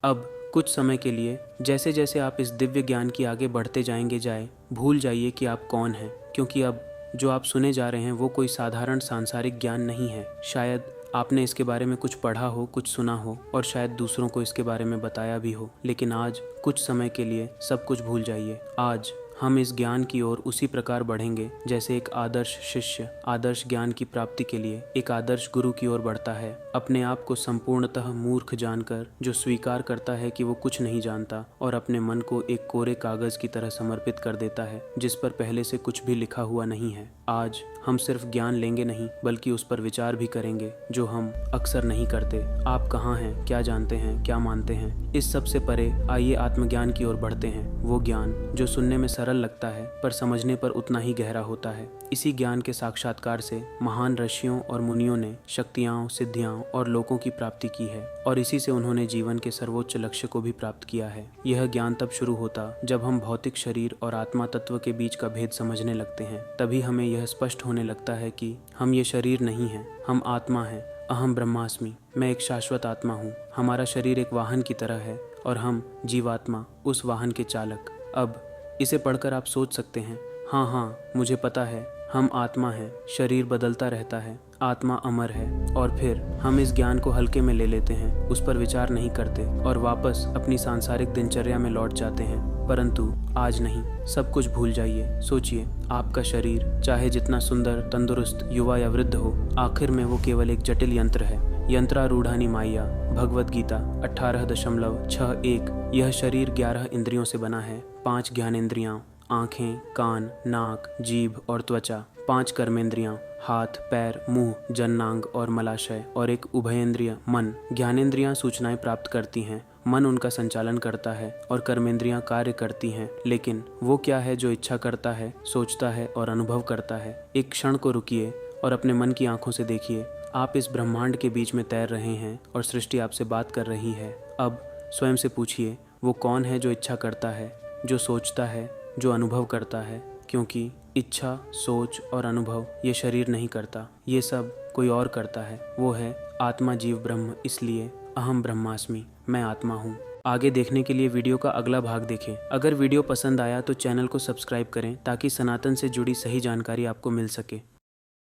अब कुछ समय के लिए जैसे जैसे आप इस दिव्य ज्ञान की आगे बढ़ते जाए भूल जाइए कि आप कौन हैं, क्योंकि अब जो आप सुने जा रहे हैं वो कोई साधारण सांसारिक ज्ञान नहीं है। शायद आपने इसके बारे में कुछ पढ़ा हो, कुछ सुना हो और शायद दूसरों को इसके बारे में बताया भी हो, लेकिन आज कुछ समय के लिए सब कुछ भूल जाइए। आज हम इस ज्ञान की ओर उसी प्रकार बढ़ेंगे जैसे एक आदर्श शिष्य आदर्श ज्ञान की प्राप्ति के लिए एक आदर्श गुरु की ओर बढ़ता है। अपने आप को संपूर्णतः मूर्ख जानकर, जो स्वीकार करता है कि वो कुछ नहीं जानता और अपने मन को एक कोरे कागज की तरह समर्पित कर देता है जिस पर पहले से कुछ भी लिखा हुआ नहीं है। आज हम सिर्फ ज्ञान लेंगे नहीं बल्कि उस पर विचार भी करेंगे, जो हम अक्सर नहीं करते। आप कहाँ हैं, क्या जानते हैं, क्या मानते हैं, इस सब से परे आइए आत्मज्ञान की ओर बढ़ते हैं। वो ज्ञान जो सुनने में सरल लगता है पर समझने पर उतना ही गहरा होता है। इसी ज्ञान के साक्षात्कार से महान ऋषियों और मुनियों ने शक्तियाँ, सिद्धियाँ और लोकों की प्राप्ति की है और इसी से उन्होंने जीवन के सर्वोच्च लक्ष्य को भी प्राप्त किया है। यह ज्ञान तब शुरू होता जब हम भौतिक शरीर और आत्मा तत्व के बीच का भेद समझने लगते हैं। तभी हमें यह स्पष्ट होने लगता है कि हम ये शरीर नहीं हैं, हम आत्मा हैं। अहम ब्रह्मास्मि, मैं एक शाश्वत आत्मा हूँ। हमारा शरीर एक वाहन की तरह है और हम जीवात्मा उस वाहन के चालक। अब इसे पढ़कर आप सोच सकते हैं, हाँ, मुझे पता है, हम आत्मा हैं, शरीर बदलता रहता है, आत्मा अमर है। और फिर हम इस ज्ञान को हल्के में ले लेते हैं, उस पर विचार नहीं करते और वापस अपनी सांसारिक दिनचर्या में लौट जाते हैं। परंतु आज नहीं, सब कुछ भूल जाइए। सोचिए, आपका शरीर चाहे जितना सुंदर, तंदुरुस्त, युवा या वृद्ध हो, आखिर में वो केवल एक जटिल यंत्र है। यंत्रारूढ़ानि माया, भगवद गीता 18.61। यह शरीर 11 इंद्रियों से बना है। 5 ज्ञानेंद्रियाँ, आँखें, कान, नाक, जीभ और त्वचा। 5 कर्मेंद्रियाँ, हाथ, पैर, मुंह, जननांग और मलाशय, और एक उभयेंद्रिय मन। ज्ञानेंद्रियाँ सूचनाएं प्राप्त करती हैं, मन उनका संचालन करता है और कर्मेंद्रियाँ कार्य करती हैं। लेकिन वो क्या है जो इच्छा करता है, सोचता है और अनुभव करता है? एक क्षण को रुकिए और अपने मन की आंखों से देखिए। आप इस ब्रह्मांड के बीच में तैर रहे हैं और सृष्टि आपसे बात कर रही है। अब स्वयं से पूछिए, वो कौन है जो इच्छा करता है, जो सोचता है, जो अनुभव करता है? क्योंकि इच्छा, सोच और अनुभव ये शरीर नहीं करता, ये सब कोई और करता है। वो है आत्मा, जीव, ब्रह्म। इसलिए अहम ब्रह्मास्मि, मैं आत्मा हूँ। आगे देखने के लिए वीडियो का अगला भाग देखें। अगर वीडियो पसंद आया तो चैनल को सब्सक्राइब करें ताकि सनातन से जुड़ी सही जानकारी आपको मिल सके।